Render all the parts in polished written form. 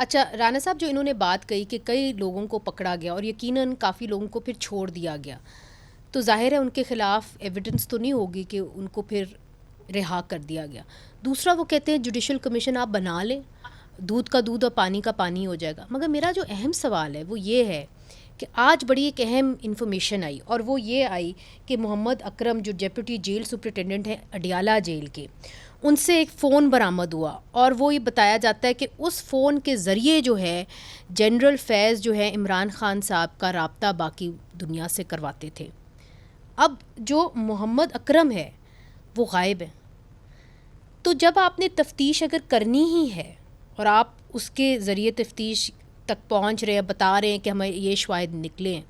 अच्छा राना साहब, जो इन्होंने बात कही कि कई लोगों को पकड़ा गया और यकीनन काफ़ी लोगों को फिर छोड़ दिया गया, तो जाहिर है उनके ख़िलाफ़ एविडेंस तो नहीं होगी कि उनको फिर रिहा कर दिया गया। दूसरा वो कहते हैं जुडिशल कमीशन आप बना लें, दूध का दूध और पानी का पानी हो जाएगा। मगर मेरा जो अहम सवाल है वो ये है कि आज बड़ी एक अहम इन्फॉर्मेशन आई, और वो ये आई कि मोहम्मद अकरम जो डेप्यूटी जेल सुपरिटेंडेंट हैं अडियाला जेल के, उनसे एक फ़ोन बरामद हुआ और वो ये बताया जाता है कि उस फ़ोन के ज़रिए जो है जनरल फैज़ जो है इमरान ख़ान साहब का रब्ता बाकी दुनिया से करवाते थे। अब जो मोहम्मद अकरम है वो गायब है, तो जब आपने तफ्तीश अगर करनी ही है और आप उसके ज़रिए तफ्तीश तक पहुंच रहे हैं, बता रहे हैं कि हमें ये शवाहिद निकले हैं,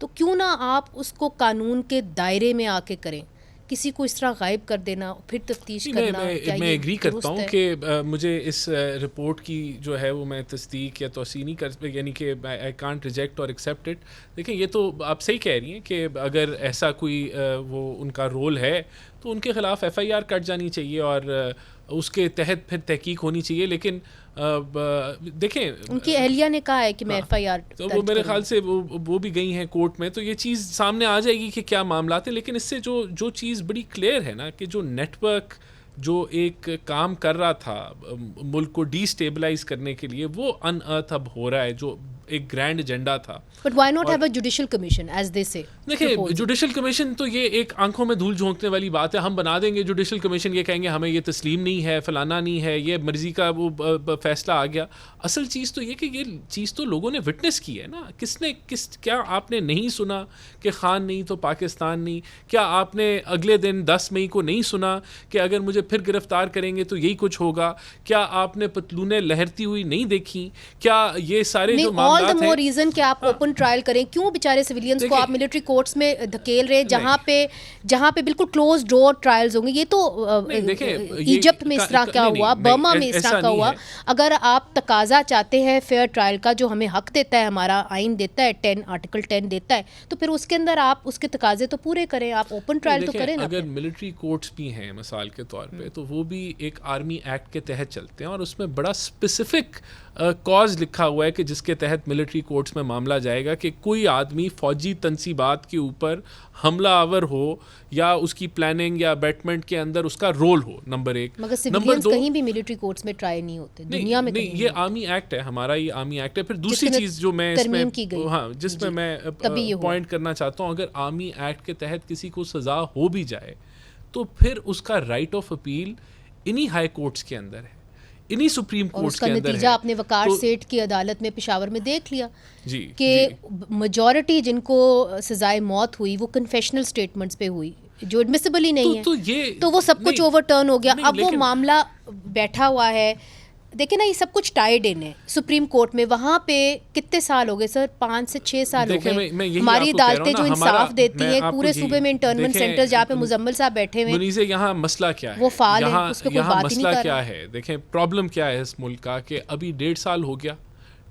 तो क्यों ना आप उसको कानून के दायरे में आके करें। किसी को इस तरह गायब कर देना फिर तफ्तीश करना, मैं एग्री करता हूँ कि मुझे इस रिपोर्ट की जो है वो मैं तस्दीक या तौसीह नहीं कर, यानी कि आई कांट रिजेक्ट और एक्सेप्ट इट। देखिए ये तो आप सही कह रही हैं कि अगर ऐसा कोई वो उनका रोल है तो उनके ख़िलाफ़ FIR कट जानी चाहिए और उसके तहत फिर तहकीक होनी चाहिए। लेकिन देखें उनकी अहलिया ने कहा है कि मैं FIR, तो वो मेरे ख्याल से वो भी गई हैं कोर्ट में, तो ये चीज़ सामने आ जाएगी कि क्या मामला थे। लेकिन इससे जो चीज़ बड़ी क्लियर है ना कि जो नेटवर्क जो एक काम कर रहा था मुल्क को डिस्टेबलाइज करने के लिए, वो अनअर्थ अब हो रहा है, जो एक ग्रैंड एजेंडा था। But why not have a judicial commission as they say? देखिए जुडिशल कमीशन तो ये एक आंखों में धूल झोंकने वाली बात है। हम बना देंगे जुडिशल कमीशन, ये कहेंगे हमें ये तस्लीम नहीं है, फलाना नहीं है, ये मर्जी का वो फैसला आ गया। असल चीज़ तो ये कि ये चीज़ तो लोगों ने विटनेस की है ना। क्या आपने नहीं सुना कि खान नहीं तो पाकिस्तान नहीं? क्या आपने अगले दिन 10 मई को नहीं सुना कि अगर मुझे फिर गिरफ्तार करेंगे तो यही कुछ होगा? क्या आपने पतलूने लहरती हुई नहीं देखी? क्या ये सारे जो मामला ऑल द मोर रीजन कि आप ओपन ट्रायल करें। क्यों बेचारे सिविलियंस को आप मिलिट्री कोर्ट्स में धकेल रहे, जहाँ पे बिल्कुल क्लोज डोर ट्रायल्स होंगे? ये तो इजिप्ट में इस तरह क्या हुआ, बर्मा में इस तरह का हुआ। अगर आप तकाजा चाहते हैं फेयर ट्रायल का, जो हमें हक देता है, हमारा आइन देता है, आर्टिकल 10 देता है, तो फिर उसके अंदर आप उसके तकाजे तो पूरे करें, आप ओपन ट्रायल तो करें ना। अगर मिलिट्री कोर्ट्स भी हैं मिसाल के तौर पे, तो वो भी एक आर्मी एक्ट के तहत चलते हैं और उसमें बड़ा स्पेसिफिक कॉज लिखा हुआ है कि जिसके तहत मिलिट्री कोर्ट्स में मामला जाएगा कि कोई आदमी फौजी तनसीबात के ऊपर हमला आवर हो या उसकी प्लानिंग या बैटमेंट के अंदर उसका रोल हो, नंबर 1। मगर सिविलियंस कहीं भी मिलिट्री कोर्ट्स में ट्राई नहीं होते दुनिया में। नहीं, ये आर्मी एक्ट है, हमारा ये आर्मी एक्ट है। फिर दूसरी चीज़ जो मैं इसमें जिसमें मैं पॉइंट करना चाहता हूँ, अगर आर्मी एक्ट के तहत किसी को सज़ा हो भी जाए तो फिर उसका राइट ऑफ अपील इन्हीं हाई कोर्ट्स के अंदर है, इन्हीं सुप्रीम कोर्ट के अंदर है। नतीजा आपने वकार सेठ की अदालत में पेशावर में देख लिया कि मेजॉरिटी जिनको सजाए मौत हुई वो कन्फेशनल स्टेटमेंट्स पे हुई, जो एडमिसिबल ही नहीं है। तो वो सब कुछ ओवरटर्न हो गया। अब वो मामला बैठा हुआ है। देखिए ना, ये सब कुछ टाइड इन है सुप्रीम कोर्ट में। वहाँ पे कितने साल हो गए सर? 5 से 6 साल हो गए। हमारी अदालतें जो इंसाफ देती हैं पूरे सूबे में, इंटर्नमेंट सेंटर जहाँ पे मुजम्मिल साहब बैठे हुए हैं, यहाँ मसला क्या है, वो फाल है, उस पे कोई बात ही नहीं कर रहा। क्या है, देखें प्रॉब्लम क्या है इस मुल्क का कि अभी 1.5 साल हो गया।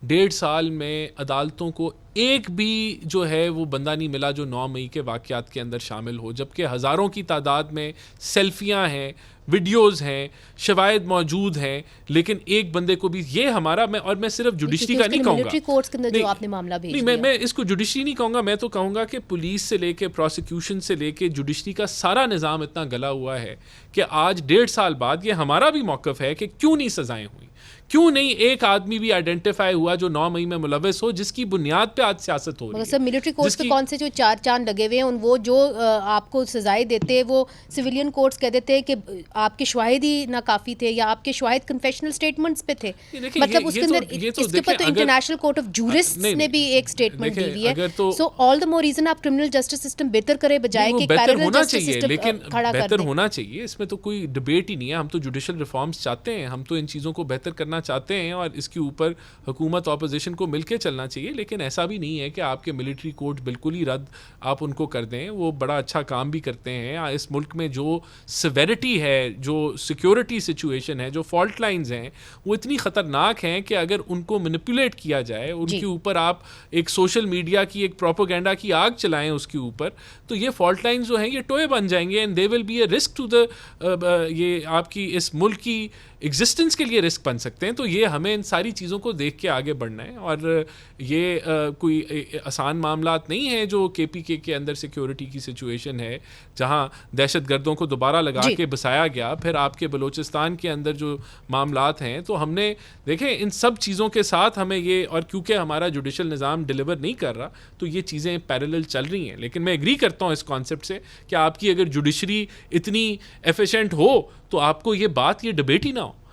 1.5 साल में अदालतों को एक भी जो है वो बंदा नहीं मिला जो 9 मई के वाक़यात के अंदर शामिल हो, जबकि हज़ारों की तादाद में सेल्फियाँ हैं, वीडियोस हैं, शवाहिद मौजूद हैं, लेकिन एक बंदे को भी ये हमारा मैं सिर्फ जुडिशरी का नहीं कहूँगा, मैं इसको जुडिशरी नहीं कहूँगा, मैं तो कहूँगा कि पुलिस से लेके प्रोसिक्यूशन से लेके जुडिशरी का सारा निज़ाम इतना गला हुआ है कि आज 1.5 साल बाद ये हमारा भी मौक़िफ़ है कि क्यों नहीं सज़ाएं हुई, क्यों नहीं एक आदमी भी आइडेंटिफाई हुआ जो 9 मई में मुलव्वस हो, जिसकी बुनियाद पे आज सियासत हो रही है। सर मिलिट्री कोर्ट्स पे कौन से जो 4 चांद लगे हुए हैं, वो जो आपको सजाएं देते हैं, वो सिविलियन कोर्ट्स कह देते हैं कि आपके शवाहिद ही ना काफ़ी थे या आपके शवाहिद कन्फेशनल स्टेटमेंट्स पे थे। मतलब उसके अंदर इसके ऊपर तो इंटरनेशनल कोर्ट ऑफ जूरिस्ट्स ने भी एक स्टेटमेंट दी हुई है। So all the more reason आप क्रिमिनल जस्टिस सिस्टम बेहतर करे बजाय कि पैरेलल जस्टिस सिस्टम खड़ा कर दें। बेहतर होना चाहिए, इसमें तो कोई डिबेट ही नहीं है। हम तो जुडिशल रिफॉर्म्स चाहते हैं, हम तो इन चीज़ों को बेहतर करना चाहते हैं और इसके ऊपर हुकूमत ऑपोजिशन को मिलकर चलना चाहिए। लेकिन ऐसा भी नहीं है कि आपके मिलिट्री कोर्ट बिल्कुल ही रद्द आप उनको कर दें, वो बड़ा अच्छा काम भी करते हैं। इस मुल्क में जो सिवेरिटी है, जो सिक्योरिटी सिचुएशन है, जो फॉल्ट लाइंस हैं, वो इतनी ख़तरनाक हैं कि अगर उनको मैनिपुलेट किया जाए, उनके ऊपर आप एक सोशल मीडिया की एक प्रोपेगेंडा की आग चलाएं उसके ऊपर, तो ये फॉल्ट लाइंस जो हैं ये टोए बन जाएंगे and they will be a risk to the ये आपकी इस मुल्क की एग्जिस्टेंस के लिए रिस्क बन सकते हैं। तो ये हमें इन सारी चीज़ों को देख के आगे बढ़ना है। और ये कोई आसान मामलात नहीं है जो KPK के अंदर सिक्योरिटी की सिचुएशन है, जहाँ दहशतगर्दों को दोबारा लगा के बसाया गया, फिर आपके बलूचिस्तान के अंदर जो मामलात हैं। तो हमने देखें इन सब चीज़ों के साथ हमें ये, और क्योंकि हमारा जुडिशल निज़ाम डिलीवर नहीं कर रहा, तो ये चीज़ें पैरेलल चल रही हैं। लेकिन मैं एग्री करता हूँ इस कॉन्सेप्ट से कि आपकी अगर जुडिशरी इतनी एफिशिएंट हो तो आपको ये बात, ये डिबेट ही ना हो।